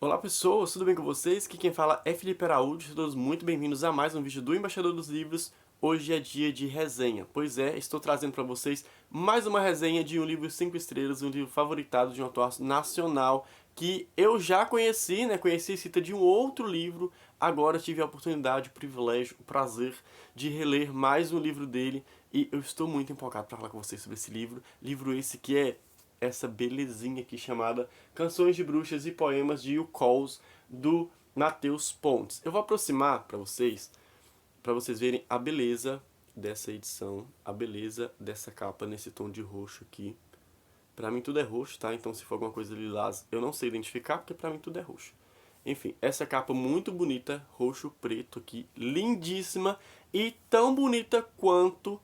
Olá pessoas, tudo bem com vocês? Aqui quem fala é Felipe Araújo, sejam todos muito bem-vindos a mais um vídeo do Embaixador dos Livros. Hoje é dia de resenha, pois é, estou trazendo para vocês mais uma resenha de um livro 5 estrelas, um livro favoritado de um autor nacional que eu já conheci, né? Conheci a cita de um outro livro, agora tive a oportunidade, o privilégio, o prazer de reler mais um livro dele e eu estou muito empolgado para falar com vocês sobre esse livro. Livro esse que é essa belezinha aqui chamada Canções de Bruxas e Poemas de Will Coles, do Matheus Pontes. Eu vou aproximar para vocês verem a beleza dessa edição, a beleza dessa capa nesse tom de roxo aqui. Pra mim tudo é roxo, tá? Então se for alguma coisa lilás, eu não sei identificar, porque pra mim tudo é roxo. Enfim, essa capa muito bonita, roxo, preto aqui, lindíssima e tão bonita quanto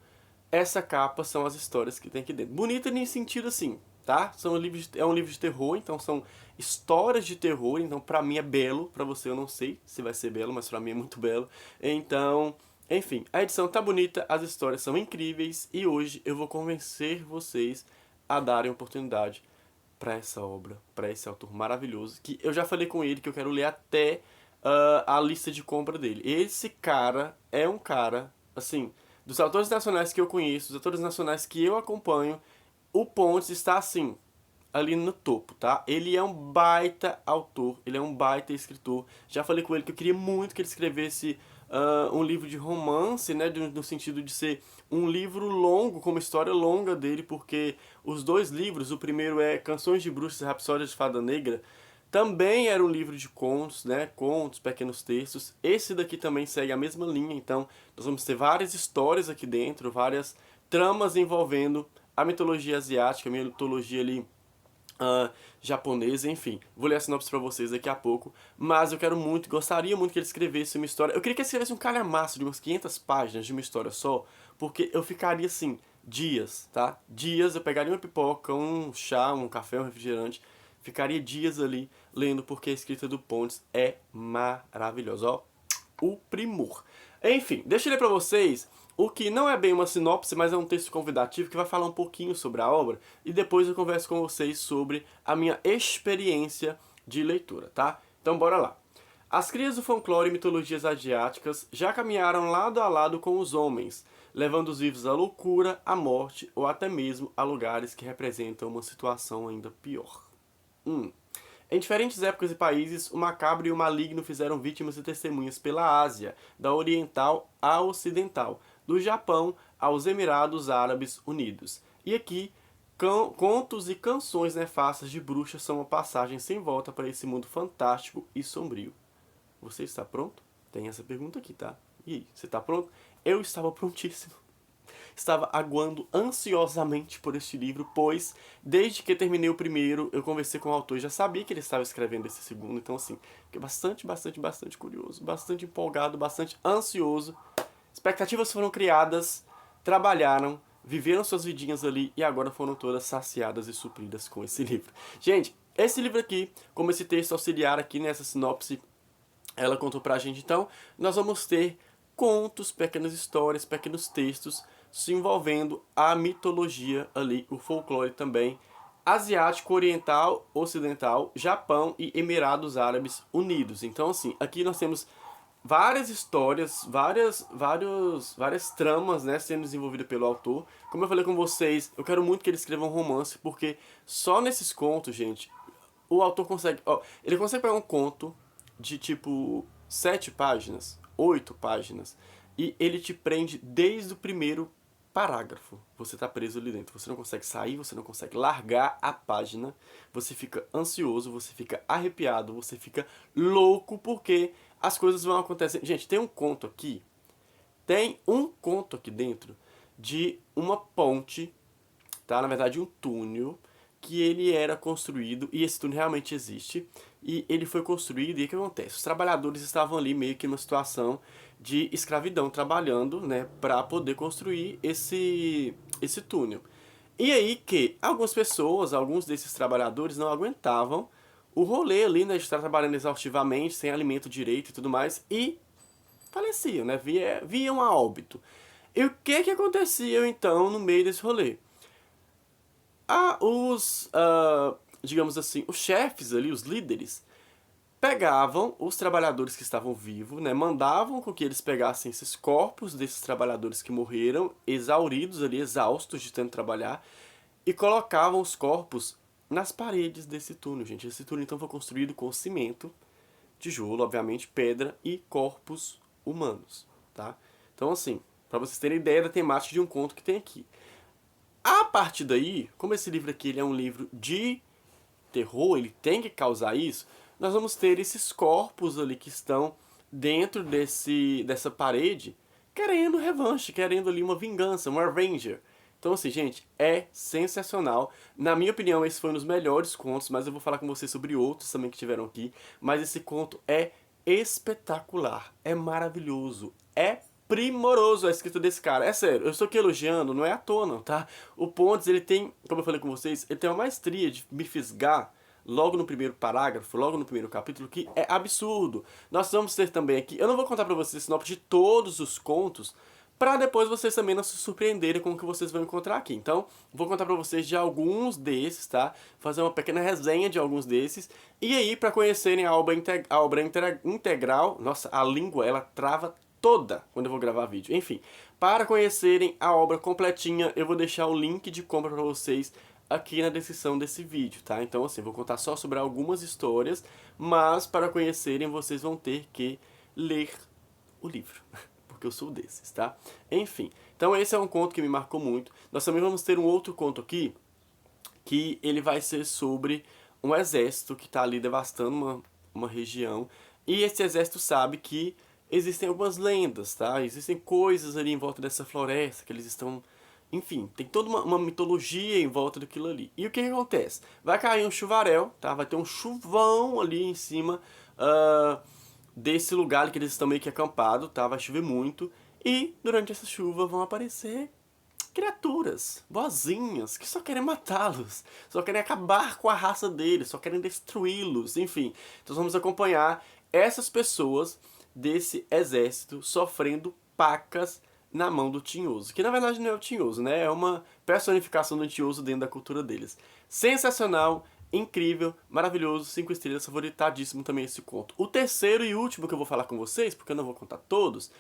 essa capa são as histórias que tem aqui dentro. Bonita em sentido assim, tá? É um livro de terror, então são histórias de terror, então pra mim é belo, pra você eu não sei se vai ser belo, mas pra mim é muito belo. Então, enfim, a edição tá bonita, as histórias são incríveis e hoje eu vou convencer vocês a darem oportunidade para essa obra, para esse autor maravilhoso, que eu já falei com ele que eu quero ler até a lista de compra dele. Esse cara é um cara, assim, dos autores nacionais que eu conheço, dos autores nacionais que eu acompanho, o Pontes está assim, ali no topo, tá? Ele é um baita autor, ele é um baita escritor. Já falei com ele que eu queria muito que ele escrevesse um livro de romance, né? No sentido de ser um livro longo, com uma história longa dele, porque os dois livros, o primeiro é Canções de Bruxas e Rapsódia de Fada Negra, também era um livro de contos, né? Contos, pequenos textos. Esse daqui também segue a mesma linha, então nós vamos ter várias histórias aqui dentro, várias tramas envolvendo a mitologia asiática, a mitologia ali japonesa, enfim. Vou ler a sinopse pra vocês daqui a pouco, mas eu quero muito, gostaria muito que ele escrevesse uma história. Eu queria que ele escrevesse um calhamaço de umas 500 páginas de uma história só, porque eu ficaria assim, dias, tá? Dias, eu pegaria uma pipoca, um chá, um café, um refrigerante, ficaria dias ali lendo, porque a escrita do Pontes é maravilhosa, ó, o primor. Enfim, deixa eu ler pra vocês o que não é bem uma sinopse, mas é um texto convidativo que vai falar um pouquinho sobre a obra e depois eu converso com vocês sobre a minha experiência de leitura, tá? Então bora lá. As crias do folclore e mitologias asiáticas já caminharam lado a lado com os homens, levando os vivos à loucura, à morte ou até mesmo a lugares que representam uma situação ainda pior. Em diferentes épocas e países, o macabro e o maligno fizeram vítimas e testemunhas pela Ásia, da oriental à ocidental, do Japão aos Emirados Árabes Unidos. E aqui, contos e canções nefastas de bruxas são uma passagem sem volta para esse mundo fantástico e sombrio. Você está pronto? Tem essa pergunta aqui, tá? E aí, você está pronto? Eu estava prontíssimo. Estava aguardando ansiosamente por este livro, pois desde que terminei o primeiro, eu conversei com o autor e já sabia que ele estava escrevendo esse segundo, então assim, fiquei bastante curioso, bastante empolgado, bastante ansioso. Expectativas foram criadas, trabalharam, viveram suas vidinhas ali e agora foram todas saciadas e supridas com esse livro. Gente, esse livro aqui, como esse texto auxiliar aqui nessa sinopse, ela contou pra gente, então, nós vamos ter contos, pequenas histórias, pequenos textos se envolvendo a mitologia ali, o folclore também, asiático, oriental, ocidental, Japão e Emirados Árabes Unidos. Então, assim, aqui nós temos várias histórias, várias tramas, né, sendo desenvolvidas pelo autor. Como eu falei com vocês, eu quero muito que ele escreva um romance, porque só nesses contos, gente, o autor consegue, ó, ele consegue pegar um conto de tipo 7 páginas, 8 páginas, e ele te prende desde o primeiro parágrafo. Você tá preso ali dentro, você não consegue sair, você não consegue largar a página, você fica ansioso, você fica arrepiado, você fica louco porque as coisas vão acontecer. Gente, tem um conto aqui dentro de uma ponte, tá? Na verdade, um túnel que ele era construído, e esse túnel realmente existe, e ele foi construído, e o que acontece? Os trabalhadores estavam ali meio que numa situação de escravidão, trabalhando, né, para poder construir esse túnel. E aí que algumas pessoas, alguns desses trabalhadores não aguentavam o rolê ali, né, de estar trabalhando exaustivamente, sem alimento direito e tudo mais, e faleciam, né, viam a óbito. E o que acontecia então no meio desse rolê? Digamos assim, os chefes ali, os líderes, pegavam os trabalhadores que estavam vivos, né, mandavam com que eles pegassem esses corpos desses trabalhadores que morreram, exauridos ali, exaustos de tanto trabalhar, e colocavam os corpos nas paredes desse túnel, gente. Esse túnel então foi construído com cimento, tijolo, obviamente, pedra e corpos humanos, tá? Então assim, para vocês terem ideia da temática de um conto que tem aqui. A partir daí, como esse livro aqui ele é um livro de terror, ele tem que causar isso, nós vamos ter esses corpos ali que estão dentro dessa parede, querendo revanche, querendo ali uma vingança, um Avenger. Então assim, gente, é sensacional. Na minha opinião, esse foi um dos melhores contos, mas eu vou falar com vocês sobre outros também que tiveram aqui. Mas esse conto é espetacular, é maravilhoso, é primoroso a escrita desse cara. É sério, eu estou aqui elogiando, não é à toa não, tá? O Pontes, ele tem, como eu falei com vocês, ele tem uma maestria de me fisgar logo no primeiro parágrafo, logo no primeiro capítulo, que é absurdo. Nós vamos ter também aqui, eu não vou contar pra vocês a sinopse de todos os contos, para depois vocês também não se surpreenderem com o que vocês vão encontrar aqui. Então, vou contar pra vocês de alguns desses, tá? Fazer uma pequena resenha de alguns desses. E aí, para conhecerem a obra, integral, nossa, a língua, ela trava toda quando eu vou gravar vídeo. Enfim, para conhecerem a obra completinha, eu vou deixar o link de compra para vocês aqui na descrição desse vídeo, tá? Então, assim, vou contar só sobre algumas histórias, mas para conhecerem, vocês vão ter que ler o livro, porque eu sou desses, tá? Enfim, então esse é um conto que me marcou muito. Nós também vamos ter um outro conto aqui, que ele vai ser sobre um exército que está ali devastando uma região, e esse exército sabe que existem algumas lendas, tá? Existem coisas ali em volta dessa floresta que eles estão... Enfim, tem toda uma mitologia em volta daquilo ali. E o que acontece? Vai cair um chuvarel, tá? Vai ter um chuvão ali em cima desse lugar ali que eles estão meio que acampados, tá? Vai chover muito. E durante essa chuva vão aparecer criaturas boazinhas que só querem matá-los, só querem acabar com a raça deles, só querem destruí-los, enfim. Então vamos acompanhar essas pessoas desse exército sofrendo pacas na mão do Tinhoso, que na verdade não é o Tinhoso, né? É uma personificação do Tinhoso dentro da cultura deles. Sensacional, incrível, maravilhoso, 5 estrelas, favoritadíssimo também esse conto. O terceiro e último que eu vou falar com vocês, porque eu não vou contar todos,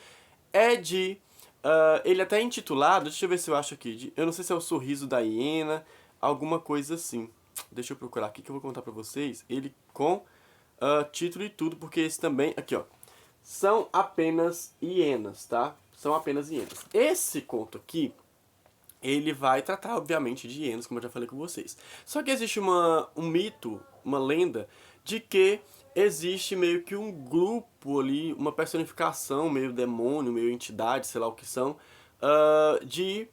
é de... ele até é intitulado, deixa eu ver se eu acho aqui, eu não sei se é o Sorriso da Hiena, alguma coisa assim. Deixa eu procurar aqui que eu vou contar pra vocês, ele com título e tudo, porque esse também, aqui ó, são apenas hienas, tá? São apenas hienas. Esse conto aqui, ele vai tratar, obviamente, de hienas, como eu já falei com vocês. Só que existe um mito, uma lenda, de que existe meio que um grupo ali, uma personificação, meio demônio, meio entidade, sei lá o que são, de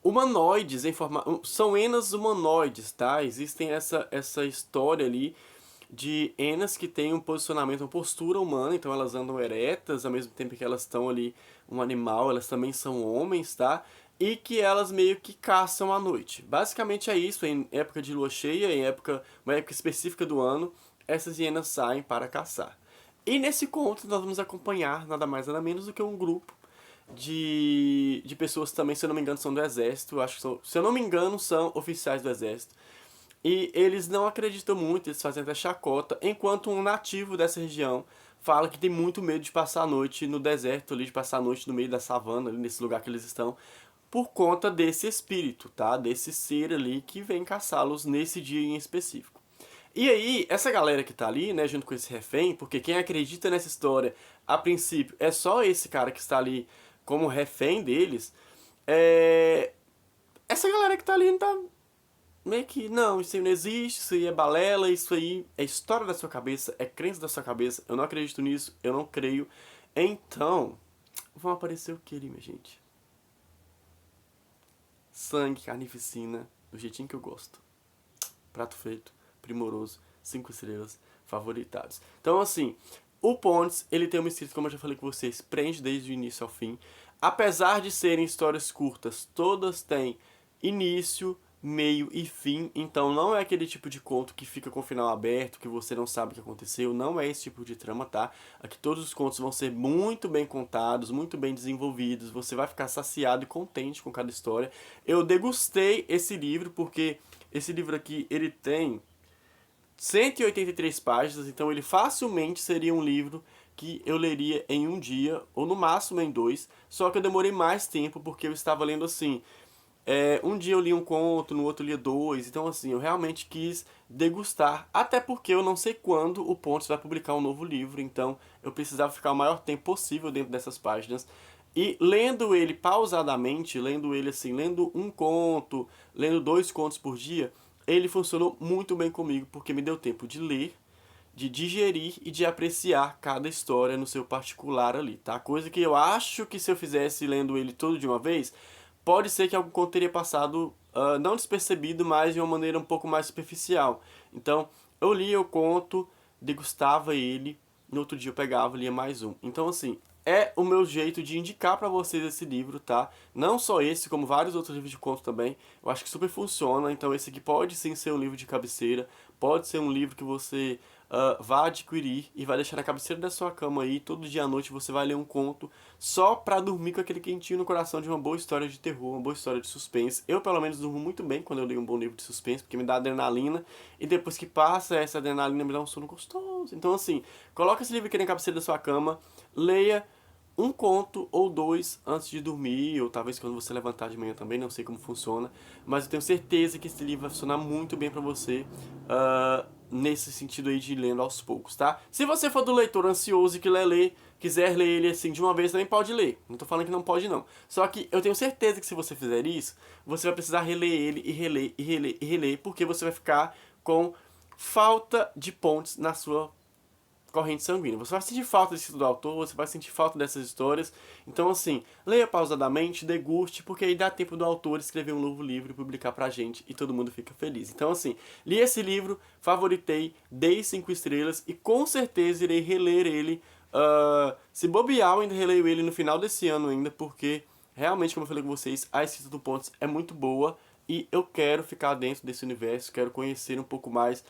humanoides em forma... São hienas humanoides, tá? Existem essa história ali de hienas que têm um posicionamento, uma postura humana, então elas andam eretas, ao mesmo tempo que elas estão ali um animal, elas também são homens, tá? E que elas meio que caçam à noite. Basicamente é isso, em época de lua cheia, uma época específica do ano, essas hienas saem para caçar. E nesse conto nós vamos acompanhar nada mais nada menos do que um grupo de pessoas que também, se eu não me engano, são do exército, acho que são, se eu não me engano, são oficiais do exército. E eles não acreditam muito, eles fazem até chacota, enquanto um nativo dessa região fala que tem muito medo de passar a noite no deserto ali, de passar a noite no meio da savana, ali nesse lugar que eles estão, por conta desse espírito, tá? Desse ser ali que vem caçá-los nesse dia em específico. E aí, essa galera que tá ali, né, junto com esse refém, porque quem acredita nessa história, a princípio, é só esse cara que está ali como refém deles, essa galera que tá ali não tá... Meio que, não, isso aí não existe, isso aí é balela, isso aí é história da sua cabeça, é crença da sua cabeça, eu não acredito nisso, eu não creio. Então, vão aparecer o que ali, minha gente? Sangue, carnificina, do jeitinho que eu gosto. Prato feito, primoroso, 5 estrelas, favoritados. Então, assim, o Pontes, ele tem uma escrita, como eu já falei com vocês, prende desde o início ao fim. Apesar de serem histórias curtas, todas têm início, meio e fim, então não é aquele tipo de conto que fica com o final aberto, que você não sabe o que aconteceu, não é esse tipo de trama, tá? Aqui todos os contos vão ser muito bem contados, muito bem desenvolvidos, você vai ficar saciado e contente com cada história. Eu degustei esse livro, porque esse livro aqui, ele tem 183 páginas, então ele facilmente seria um livro que eu leria em um dia, ou no máximo em dois, só que eu demorei mais tempo porque eu estava lendo assim. Um dia eu li um conto, no outro eu lia dois, então assim, eu realmente quis degustar, até porque eu não sei quando o Pontes vai publicar um novo livro, então eu precisava ficar o maior tempo possível dentro dessas páginas. E lendo ele pausadamente, lendo ele assim, lendo um conto, lendo dois contos por dia, ele funcionou muito bem comigo, porque me deu tempo de ler, de digerir e de apreciar cada história no seu particular ali, tá? Coisa que eu acho que se eu fizesse lendo ele todo de uma vez, pode ser que algum conto teria passado não despercebido, mas de uma maneira um pouco mais superficial. Então, eu lia o conto, degustava ele, no outro dia eu pegava e lia mais um. Então, assim, é o meu jeito de indicar pra vocês esse livro, tá? Não só esse, como vários outros livros de conto também. Eu acho que super funciona. Então, esse aqui pode sim ser um livro de cabeceira, pode ser um livro que você vá adquirir e vai deixar na cabeceira da sua cama aí. Todo dia à noite você vai ler um conto só pra dormir com aquele quentinho no coração de uma boa história de terror, uma boa história de suspense. Eu, pelo menos, durmo muito bem quando eu leio um bom livro de suspense, porque me dá adrenalina e depois que passa essa adrenalina me dá um sono gostoso. Então, assim, coloca esse livro aqui na cabeceira da sua cama, leia um conto ou dois antes de dormir, ou talvez quando você levantar de manhã também, não sei como funciona, mas eu tenho certeza que esse livro vai funcionar muito bem pra você, nesse sentido aí de ir lendo aos poucos, tá? Se você for do leitor ansioso e quiser ler ele assim de uma vez, também pode ler. Não tô falando que não pode não. Só que eu tenho certeza que se você fizer isso, você vai precisar reler ele e reler e reler e reler, porque você vai ficar com falta de pontes na sua corrente sanguínea. Você vai sentir falta desse do autor, você vai sentir falta dessas histórias. Então, assim, leia pausadamente, deguste, porque aí dá tempo do autor escrever um novo livro e publicar pra gente e todo mundo fica feliz. Então, assim, li esse livro, favoritei, dei 5 estrelas e com certeza irei reler ele. Se bobear, eu ainda releio ele no final desse ano ainda, porque realmente, como eu falei com vocês, a escrita do Pontes é muito boa e eu quero ficar dentro desse universo, quero conhecer um pouco mais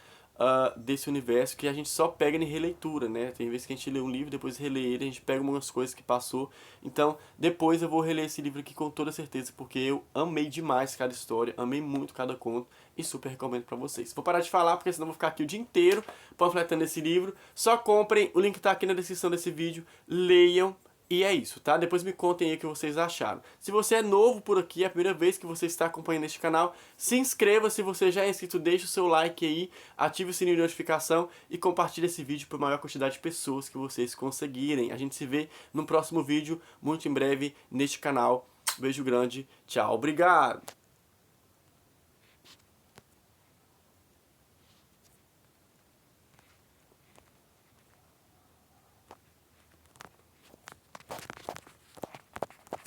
desse universo que a gente só pega em releitura, né? Tem vezes que a gente lê um livro, depois relê ele, a gente pega umas coisas que passou. Então, depois eu vou reler esse livro aqui com toda certeza, porque eu amei demais cada história, amei muito cada conto e super recomendo pra vocês. Vou parar de falar, porque senão eu vou ficar aqui o dia inteiro panfletando esse livro. Só comprem, o link tá aqui na descrição desse vídeo, leiam. E é isso, tá? Depois me contem aí o que vocês acharam. Se você é novo por aqui, é a primeira vez que você está acompanhando este canal, se inscreva. Se você já é inscrito, deixe o seu like aí, ative o sininho de notificação e compartilhe esse vídeo para a maior quantidade de pessoas que vocês conseguirem. A gente se vê no próximo vídeo, muito em breve, neste canal. Beijo grande, tchau, obrigado!